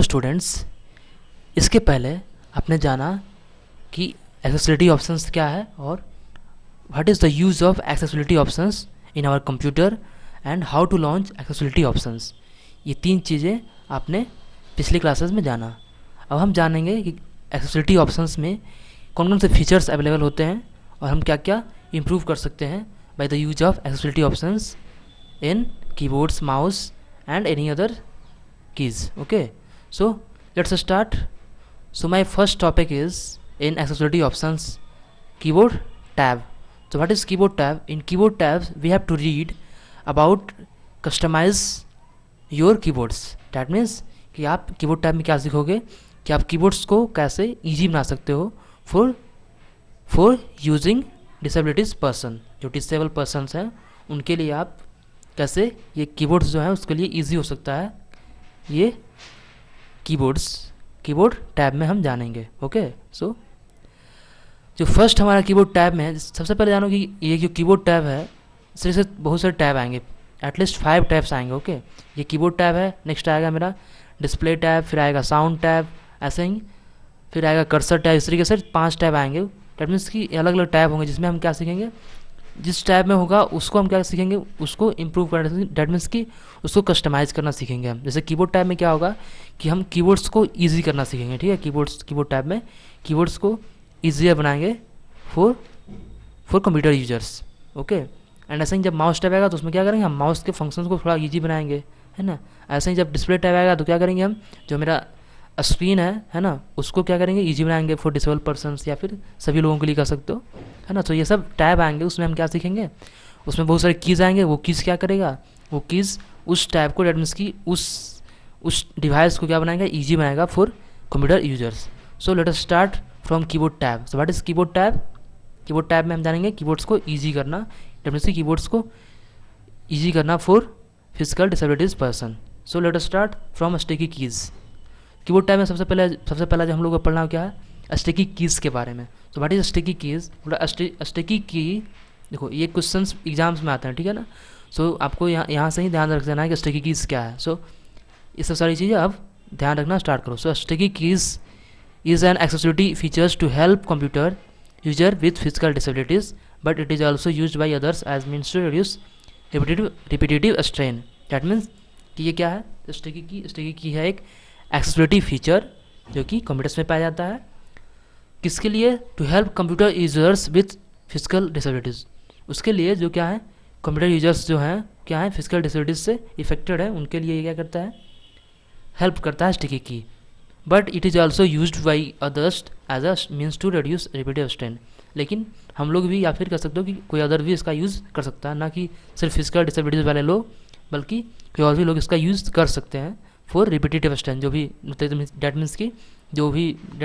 Hello students, इसके पहले आपने जाना कि एक्सेसिबिलिटी ऑप्शंस क्या है और what is the use of accessibility options in our computer and how to launch accessibility options. ये तीन चीज़ें आपने पिछली क्लासेस में जाना। अब हम जानेंगे कि एक्सेसिबिलिटी ऑप्शंस में कौन कौन से फीचर्स अवेलेबल होते हैं और हम क्या क्या इम्प्रूव कर सकते हैं by the use of accessibility options in keyboards, mouse and any other keys. Okay, so let's start. So my first topic is in accessibility options, keyboard tab. So what is keyboard tab? In keyboard tabs we have to read about customize your keyboards. That means कि आप keyboard tab में क्या सीखोगे कि आप keyboards को कैसे easy बना सकते हो फॉर यूजिंग डिसेबिलिटीज पर्सन। जो डिसेबल पर्सनस हैं उनके लिए आप कैसे ये कीबोर्ड्स जो है उसके लिए इजी हो सकता है, ये कीबोर्ड टैब में हम जानेंगे। ओके, सो जो फर्स्ट हमारा कीबोर्ड टैब में है, सबसे पहले जानो कि ये जो कीबोर्ड टैब है सिर्फ से बहुत सारे टैब आएंगे, एटलीस्ट 5 टैब्स आएंगे। ओके, ये कीबोर्ड टैब है। नेक्स्ट आएगा मेरा डिस्प्ले टैब, फिर आएगा साउंड टैब, ऐसे ही फिर आएगा कर्सर टैब। इस तरीके से 5 टैब आएंगे। डैट मीन्स कि अलग अलग टैब होंगे जिसमें हम क्या सीखेंगे, जिस टैब में होगा उसको हम क्या सीखेंगे, उसको इम्प्रूव करना। डैट मीन्स कि उसको कस्टमाइज़ करना सीखेंगे हम। जैसे कीबोर्ड टैब में क्या होगा कि हम कीबोर्ड्स को ईजी करना सीखेंगे। ठीक है, कीबोर्ड टैब में कीबोर्ड्स को ईजियर बनाएंगे for computer users. Okay, and ऐसे ही जब माउस टैब आएगा तो उसमें क्या करेंगे, हम माउस के फंक्शंस को थोड़ा ईजी बनाएंगे, है ना। ऐसे ही जब डिस्प्ले टैब आएगा तो क्या करेंगे, हम जो मेरा स्क्रीन है ना, उसको क्या करेंगे, ईजी बनाएंगे फॉर डिसेबल पर्सनस या फिर सभी लोगों के लिए कर सकते हो, है ना। तो ये सब टैब आएंगे, उसमें हम क्या सीखेंगे, उसमें बहुत सारे कीज़ आएंगे। वो कीज़ क्या करेगा, वो कीज़ उस टैब को, डेट मीन्स की उस डिवाइस को क्या बनाएगा, ईजी बनाएगा for computer users. So let us start from keyboard tab. So what is keyboard tab? Keyboard tab में हम जानेंगे कीबोर्ड्स को ईजी करना, डेट मीन्स की कीबोर्ड्स को ईजी करना for physical disabilities person. So let us start from sticky keys. Keyboard tab में सबसे पहला जो हम लोग को पढ़ना क्या है, स्टिकी कीज़ के बारे में। तो what is sticky keys? Sticky की, देखो ये क्वेश्चंस एग्जाम्स में आते हैं, ठीक है ना। सो आपको यहाँ से ही ध्यान रख देना है कि स्टिकी कीज़ क्या है। सो ये सब सारी चीज़ें अब ध्यान रखना स्टार्ट करो। So sticky keys is an accessibility features to help computer user with physical disabilities, but it is also use by others as means to reduce repetitive strain. That means कि ये क्या है, स्टिकी की है एक accessibility feature जो कि computers में पाया जाता है। किसके लिए? To help computer users with physical disabilities. उसके लिए जो क्या है, कंप्यूटर यूजर्स जो हैं क्या है, फिजिकल डिसेबिलिटीज से इफेक्टेड है, उनके लिए ये क्या करता है, हेल्प करता है sticky key. But it is also use by others as a means to reduce repetitive strain. लेकिन हम लोग भी या फिर कर सकते हो कि कोई अदर भी इसका यूज़ कर सकता है, ना कि सिर्फ फिजिकल डिसेबिलिटीज वाले लोग, बल्कि कोई और भी लोग इसका यूज़ कर सकते हैं फॉर रिपीटेटिव स्ट्रेन। जो भी डैट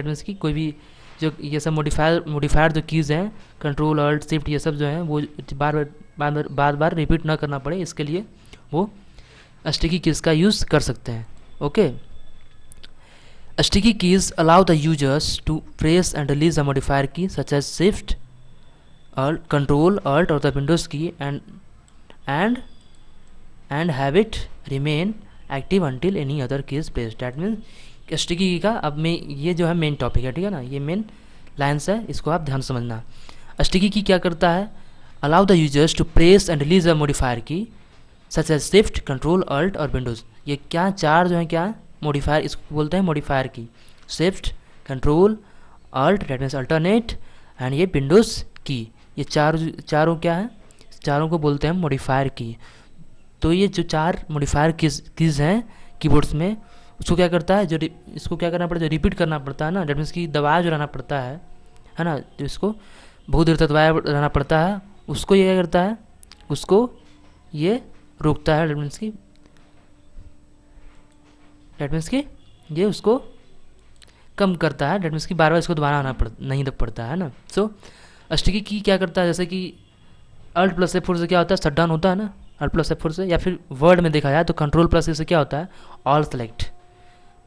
मीन्स की कोई भी जो ये सब मॉडिफायर जो कीज़ हैं, कंट्रोल अल्ट शिफ्ट, ये सब जो हैं वो बार रिपीट ना करना पड़े, इसके लिए वो स्टिकी कीज़ का यूज़ कर सकते हैं। Okay, sticky keys allow the users to press and release a modifier key such as shift, control alt और the Windows key and have it remain active until any other keys pressed. That means sticky key का अब में ये जो है main topic है, ठीक है ना, ये मेन लाइन्स है, इसको आप ध्यान समझना। स्टिकी की क्या करता है, allow the users to press and release a modifier key such as shift, control alt और विंडोज़। ये क्या चार जो है क्या मॉडिफायर, इसको बोलते हैं modifier key, shift, control, alt that means alternate and ये विंडोज़ की। ये चारों क्या है, चारों को बोलते हैं मॉडिफायर की। तो ये जो चार मॉडिफायर कीज़ हैं कीबोर्ड्स में, उसको क्या करता है, इसको क्या करना पड़ता है, रिपीट करना पड़ता है ना, डेट मीन्स की दबाया जो रहना पड़ता है ना, जो इसको बहुत देर तक दबाया रहना पड़ता है, उसको ये क्या करता है, उसको ये रोकता है। डेट मीन्स की ये उसको कम करता है। डेट मीन्स की बार बार इसको दबाना नहीं पड़ता है ना। सो स्टिकी की क्या करता है, जैसे कि अल्ट प्लस F4 से क्या होता है, शट डाउन होता है ना, अल्ट प्लस F4 से, या फिर वर्ड में देखा जाए तो कंट्रोल प्लस से क्या होता है, ऑल सेलेक्ट।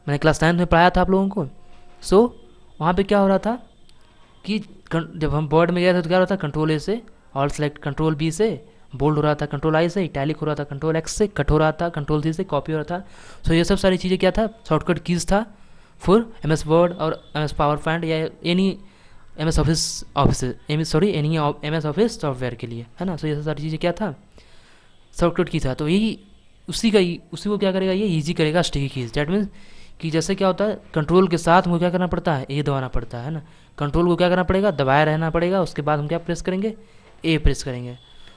मैंने क्लास 9 में पढ़ाया था आप लोगों को। सो वहाँ पे क्या हो रहा था कि जब हम वर्ड में गए थे तो क्या हो रहा था, कंट्रोल A से ऑल सेलेक्ट, कंट्रोल B से बोल्ड हो रहा था कंट्रोल आई से, इटैलिक हो रहा था कंट्रोल एक्स से, कट हो रहा था कंट्रोल सी से, कॉपी हो रहा था। सो ये सब सारी चीज़ें क्या था, शॉर्टकट कीज़ था फॉर एम एस वर्ड और एम एस पावर पॉइंट या any M S Office any M S Office software के लिए, है ना। सो ये सब सारी चीज़ें क्या था, शॉर्टकट की था। तो यही उसी को क्या करेगा, ये ईजी करेगा स्टिकी कीज। डैट मीन्स कि जैसे क्या होता है कंट्रोल के साथ हमको क्या करना पड़ता है, ए दबाना पड़ता है ना। कंट्रोल को क्या करना पड़ेगा, दबाए रहना पड़ेगा, उसके बाद हम क्या प्रेस करेंगे, ए प्रेस करेंगे।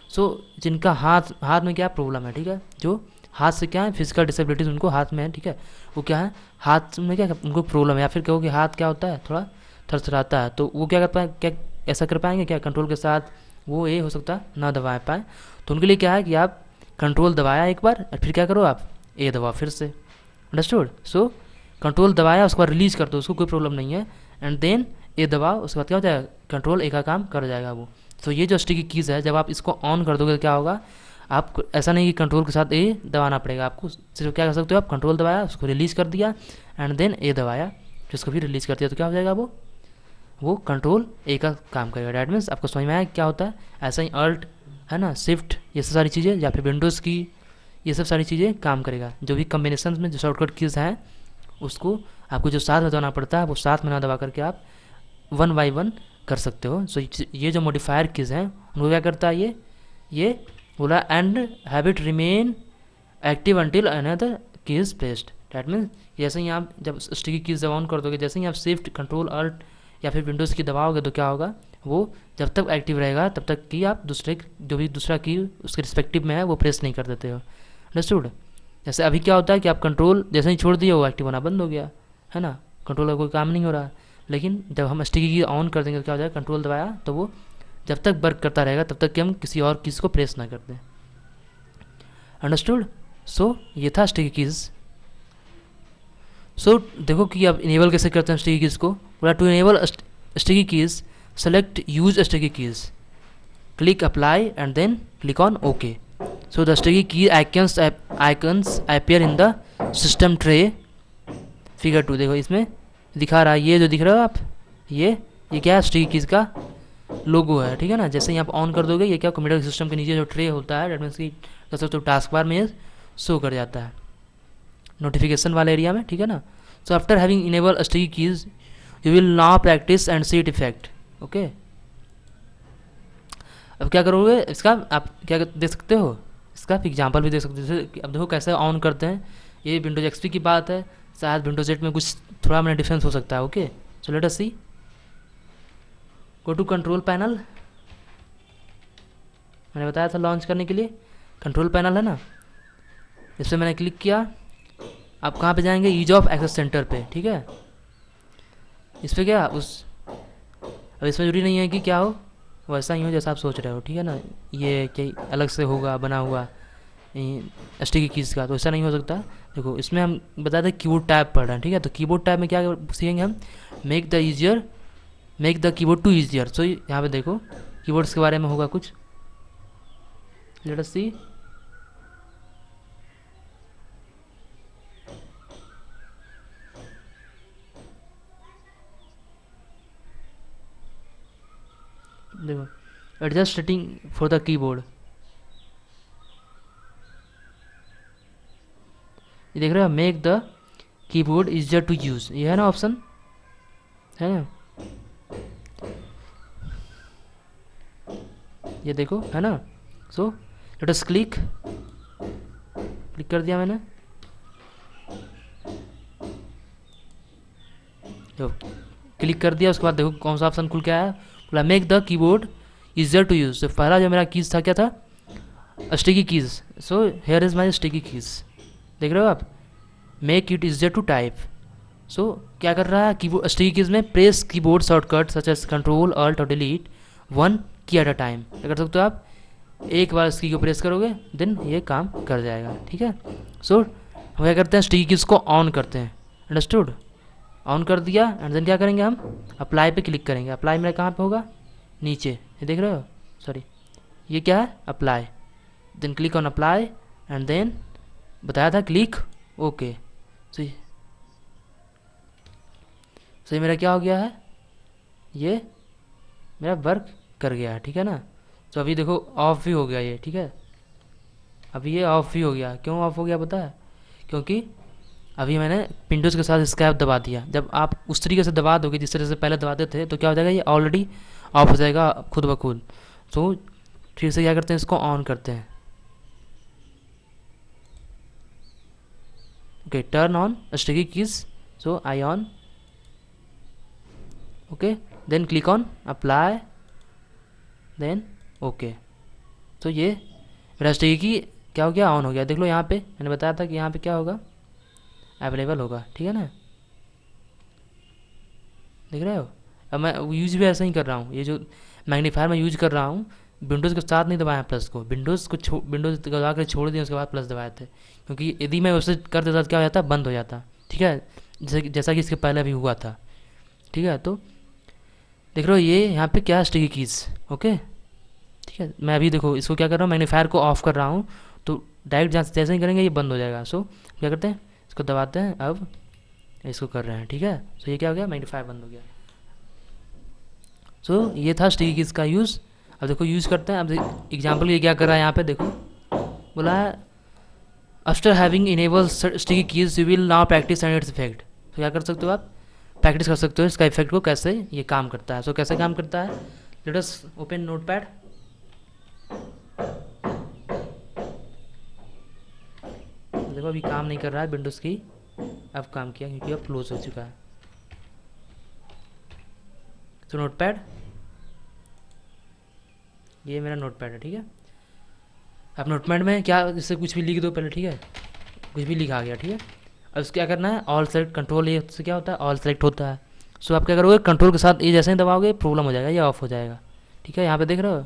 सो जिनका हाथ हाथ में क्या प्रॉब्लम है, ठीक है, जो हाथ से क्या है फिजिकल डिसेबिलिटीज उनको हाथ में है, ठीक है, वो क्या है हाथ में क्या उनको प्रॉब्लम है, या फिर कहो कि हाथ क्या होता है थोड़ा थरथराता है, तो वो क्या कर पाए, क्या ऐसा कर पाएंगे क्या कंट्रोल के साथ वो ए हो सकता है ना दबा पाए। तो उनके लिए क्या है कि आप कंट्रोल दबाया एक बार और फिर क्या करो आप ए दबाओ फिर से, अंडरस्टूड। सो कंट्रोल दबाया उसके बाद रिलीज कर दो, उसको कोई प्रॉब्लम नहीं है, एंड देन ए दबाओ, उसके बाद क्या हो जाएगा कंट्रोल ए का काम कर जाएगा वो। तो ये जो स्टिकी कीज़ है जब आप इसको ऑन कर दोगे तो क्या होगा, आप ऐसा नहीं कि कंट्रोल के साथ ए दबाना पड़ेगा आपको, सिर्फ क्या कर सकते हो आप कंट्रोल दबाया उसको रिलीज़ कर दिया एंड देन ए दबाया फिर उसको भी रिलीज़ कर दिया, तो क्या हो जाएगा वो कंट्रोल ए का काम करेगा। डैट मीन्स आपको समझ में आया क्या होता है। ऐसा ही अल्ट है ना, शिफ्ट, ये सब सारी चीज़ें या फिर विंडोज़ की ये सब सारी चीज़ें काम करेगा। जो भी कम्बिनेशन में जो शॉर्टकट कीज़ हैं उसको आपको जो साथ में दबाना पड़ता है वो साथ में ना दबा करके आप वन बाई वन कर सकते हो। सो ये जो मॉडिफायर कीज़ हैं उनको क्या करता है, ये बोला and habit remain active until another keys pressed. That means जैसे ही आप जब स्टिकी कीज़ ऑन कर दोगे, जैसे ही आप शिफ्ट कंट्रोल अल्ट या फिर विंडोज़ की दबाओगे तो क्या होगा, वो जब तक एक्टिव रहेगा तब तक कि आप जो भी दूसरा की उसके रिस्पेक्टिव में है वो प्रेस नहीं कर देते हो, अंडरस्टूड। जैसे अभी क्या होता है कि आप कंट्रोल जैसे ही छोड़ दिए वो एक्टिव होना बंद हो गया, है ना, कंट्रोल का कोई काम नहीं हो रहा। लेकिन जब हम स्टिकी की ऑन कर देंगे तो क्या हो जाएगा, कंट्रोल दबाया तो वो जब तक वर्क करता रहेगा तब तक कि हम किसी और कीज़ को प्रेस ना कर दें, अंडरस्टूड। सो ये था स्टिकी कीज़। सो देखो कि आप इनेबल कैसे करते हैं स्टिकी कीज़ को। बोला to enable sticky keys select use sticky keys, click apply and then click on OK. So the sticky key icons appear in the system tray. Figure 2 देखो इसमें दिखा रहा है, ये जो दिख रहा है आप ये क्या है स्टिकी कीज़ का लोगो है, ठीक है ना। जैसे ही आप ऑन कर दोगे ये क्या कंप्यूटर सिस्टम के नीचे जो ट्रे होता है डेट मीन्स की जैसे तो टास्क बार में शो कर जाता है नोटिफिकेशन वाले एरिया में, ठीक है ना। So after having enable sticky keys you will now practice and see it effect, okay. अब क्या करोगे इसका आप क्या देख सकते हो, इसका आप एग्जाम्पल भी देख सकते हो। जैसे अब देखो कैसे ऑन करते हैं, ये विंडोज एक्सपी की बात है, शायद विंडोज 8 में कुछ थोड़ा मैंने डिफरेंस हो सकता है, okay. So let us see, go to control panel, मैंने बताया था लॉन्च करने के लिए कंट्रोल पैनल है ना, इस पर मैंने क्लिक किया। आप कहाँ पे जाएंगे, ईज ऑफ एक्सेस सेंटर पे, ठीक है। इस पर क्या अब इसमें जरूरी नहीं है कि क्या हो वैसा ही हो जैसा आप सोच रहे हो, ठीक है ना। ये क्या अलग से होगा बना हुआ स्टिकी कीज़ का, तो ऐसा नहीं हो सकता। देखो इसमें हम बताते हैं कीबोर्ड टैब पढ़ रहे हैं, ठीक है। तो कीबोर्ड टैब में क्या सीखेंगे हम, make the keyboard to easier. So यहाँ पे देखो कीबोर्ड्स के बारे में होगा कुछ, लेट अस सी। देखो adjust setting for the keyboard, ये देख रहे हो, make the keyboard easier to use, ये है ना ऑप्शन, है ना, ये देखो है ना। सो लेट अस क्लिक कर दिया मैंने, देखो क्लिक कर दिया, उसके बाद देखो कौन सा ऑप्शन खुल के आया, बोला make the keyboard easier to use. तो पहला जो मेरा कीज़ था क्या था, sticky keys. So here is my sticky keys, देख रहे हो आप, make it easier to type. So क्या कर रहा है कीबोर्ड स्टिकी कीज़ में, press keyboard shortcut such as control alt और delete one key at a time. क्या कर सकते हो आप, एक बार इस की को प्रेस करोगे देन ये काम कर जाएगा, ठीक है। सो हम क्या करते हैं स्टिकी कीज़ को ऑन करते हैं, अंडरस्टूड। ऑन कर दिया एंड देन क्या करेंगे हम, अप्लाई पे क्लिक करेंगे। अप्लाई मेरा कहाँ पे होगा, नीचे, ये देख रहे हो, सॉरी ये क्या है apply, then click on apply and then बताया था क्लिक ओके। सो ये मेरा क्या हो गया है, ये मेरा वर्क कर गया है, ठीक है ना। तो अभी देखो ऑफ भी हो गया ये, ठीक है। अभी ये ऑफ भी हो गया, क्यों ऑफ हो गया पता है? क्योंकि अभी मैंने विंडोज़ के साथ एस्केप दबा दिया। जब आप उस तरीके से दबा दोगे जिस तरह से पहले दबाते थे तो क्या हो जाएगा, ये ऑलरेडी ऑफ हो जाएगा खुद ब खुद। तो फिर से क्या करते हैं, इसको ऑन करते हैं। Okay, turn on sticky keys, so I on. Okay, then click on apply, then okay. तो ये मेरा स्टिकी की क्या हो गया, ऑन हो गया। देख लो यहाँ पे मैंने बताया था कि यहाँ पे क्या होगा, अवेलेबल होगा, ठीक है ना, देख रहे हो। अब मैं यूज भी ऐसा ही कर रहा हूँ, ये जो मैग्नीफायर मैं यूज कर रहा हूँ, विंडोज़ के साथ नहीं दबाया प्लस को, विंडोज़ दबा कर छोड़ दिया, उसके बाद प्लस दबाए थे, क्योंकि यदि मैं उसे कर देता तो क्या हो जाता, बंद हो जाता, ठीक है, जैसा कि इसके पहले भी हुआ था, ठीक है। तो देख रहे हो ये यहाँ पे क्या, स्टिकी कीज़, ओके, ठीक है। मैं अभी देखो इसको क्या कर रहा हूँ, मैग्नीफायर को ऑफ कर रहा हूँ, तो डायरेक्ट जैसे ही करेंगे ये बंद हो जाएगा। सो क्या करते हैं, इसको दबाते हैं, अब इसको कर रहे हैं, ठीक है। सो ये क्या हो गया, मैग्नीफायर बंद हो गया। सो ये था स्टिकी कीज़ का यूज़। अब देखो यूज़ करते हैं। अब एग्जाम्पल ये क्या कर रहा है यहाँ पे देखो, बोला है after having enable sticky keys you will now practice and its effect. तो क्या कर सकते हो आप, प्रैक्टिस कर सकते हो इसका इफेक्ट को, कैसे ये काम करता है। सो कैसे काम करता है, लेट अस ओपन नोटपैड। देखो अभी काम नहीं कर रहा है विंडोज़ की, अब काम किया क्योंकि अब क्लोज हो चुका है। तो नोटपैड, ये मेरा नोटपैड है, ठीक है। अब नोटपैड में क्या, इससे कुछ भी लिख दो पहले, ठीक है, कुछ भी लिखा गया, ठीक है। अब इसको क्या करना है, ऑल सेलेक्ट, कंट्रोल ये से क्या होता है, ऑल सेलेक्ट होता है। सो आप क्या करोगे, कंट्रोल के साथ ये जैसे ही दबाओगे प्रॉब्लम हो जाएगा, ये ऑफ हो जाएगा, ठीक है। यहाँ पे देख रहे हो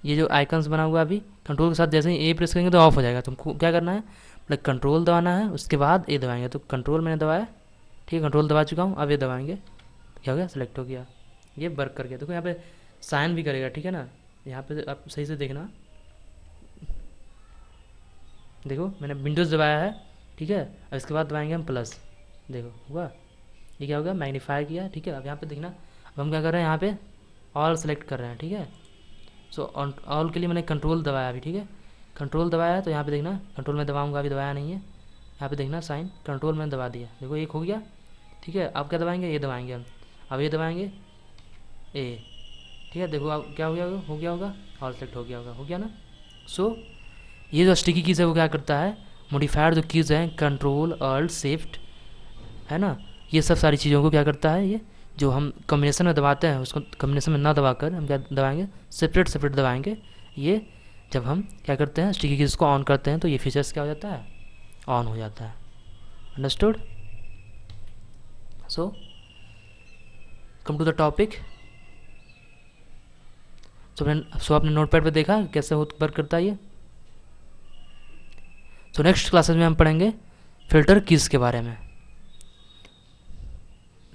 ये जो आइकन्स बना हुआ है, अभी कंट्रोल के साथ जैसे ही ए प्रेस करेंगे तो ऑफ हो जाएगा। तुमको क्या करना है, मतलब कंट्रोल दबाना है, उसके बाद ए दबाएंगे। तो कंट्रोल मैंने दबाया, ठीक है, कंट्रोल दबा चुका हूँ, अब ये दबाएंगे, क्या हो गया, सेलेक्ट हो गया, ये वर्क कर गया। देखो यहाँ पे साइन भी करेगा, ठीक है ना, यहाँ पे आप सही से देखना। देखो मैंने विंडोज़ दबाया है, ठीक है, अब इसके बाद दबाएंगे हम प्लस, देखो हुआ, ये क्या होगा, मैग्नीफाई किया, ठीक है। अब यहाँ पे देखना, अब हम क्या कर रहे हैं, यहाँ पे ऑल सेलेक्ट कर रहे हैं, ठीक है। सो ऑल के लिए मैंने कंट्रोल दबाया अभी, ठीक है, कंट्रोल दबाया है। तो यहाँ पे देखना, कंट्रोल में दबाऊंगा, अभी दबाया नहीं है, यहाँ पे देखना साइन, कंट्रोल मैंने दबा दिया, देखो एक हो गया, ठीक है। अब क्या दबाएंगे, ये दबाएंगे हम, अब ये दबाएंगे ए, ठीक है। देखो अब क्या हो गया होगा, ऑल सेलेक्ट हो गया ना। सो ये जो स्टिकी कीज़ है वो क्या करता है, मॉडिफायर जो कीज़ हैं, कंट्रोल अल्ट शिफ्ट, है ना, ये सब सारी चीज़ों को क्या करता है, ये जो हम कॉम्बिनेशन में दबाते हैं उसको कॉम्बिनेशन में ना दबाकर हम क्या दबाएंगे, सेपरेट सेपरेट दबाएंगे। ये जब हम क्या करते हैं, स्टिकी कीज़ को ऑन करते हैं तो ये फीचर्स क्या हो जाता है, ऑन हो जाता है। Understood. So come to the topic. So आपने नोटपैड पे देखा कैसे वर्क करता है ये। तो नेक्स्ट क्लासेस में हम पढ़ेंगे फिल्टर कीज़ के बारे में।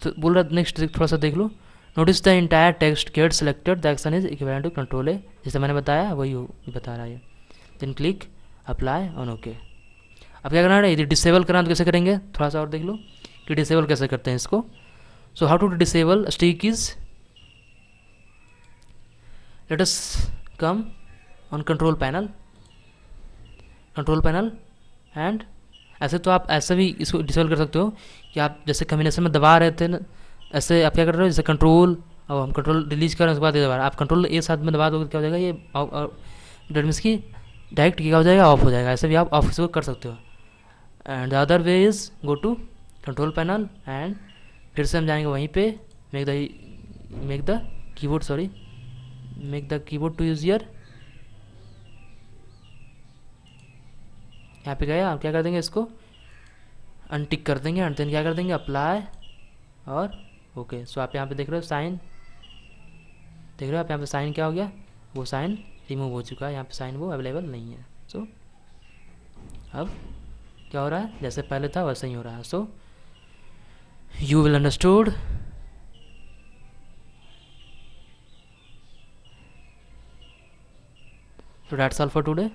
तो बोल रहा नेक्स्ट थोड़ा सा देख लो, notice the entire text get selected, the action is equivalent to control A, जैसे मैंने बताया वही बता रहा है। Then click apply on okay. अब क्या करना है, यदि डिसेबल करना तो कैसे करेंगे, थोड़ा सा और देख लो कि डिसेबल कैसे करते हैं इसको। So how to disable sticky keys, let us come on control panel and ऐसे तो आप ऐसे भी इसको डिसेबल कर सकते हो कि आप जैसे कम्बिनेशन में दबा रहे थे ना, ऐसे आप क्या कर रहे हो, जैसे कंट्रोल, और हम कंट्रोल रिलीज कर रहे हैं उसके बाद ये दबा रहे हैं, आप कंट्रोल ए साथ में दबा दोगे क्या हो जाएगा, ये डेट मीन्स की डायरेक्ट क्या हो जाएगा, ऑफ हो जाएगा। ऐसे भी आप ऑफ इसको कर सकते हो। And the other way is go to control panel and फिर से हम जाएंगे वहीं पे, make the keyboard to easier, यहाँ पे गए, आप क्या कर देंगे, इसको अनटिक कर देंगे एंड देन क्या कर देंगे, अप्लाई और ओके। सो आप यहाँ पे देख रहे हो साइन, देख रहे हो आप यहाँ पे साइन क्या हो गया, वो साइन रिमूव हो चुका है, यहाँ पे साइन वो अवेलेबल नहीं है। सो अब क्या हो रहा है, जैसे पहले था वैसे ही हो रहा है। So you will understood. So that's all for today.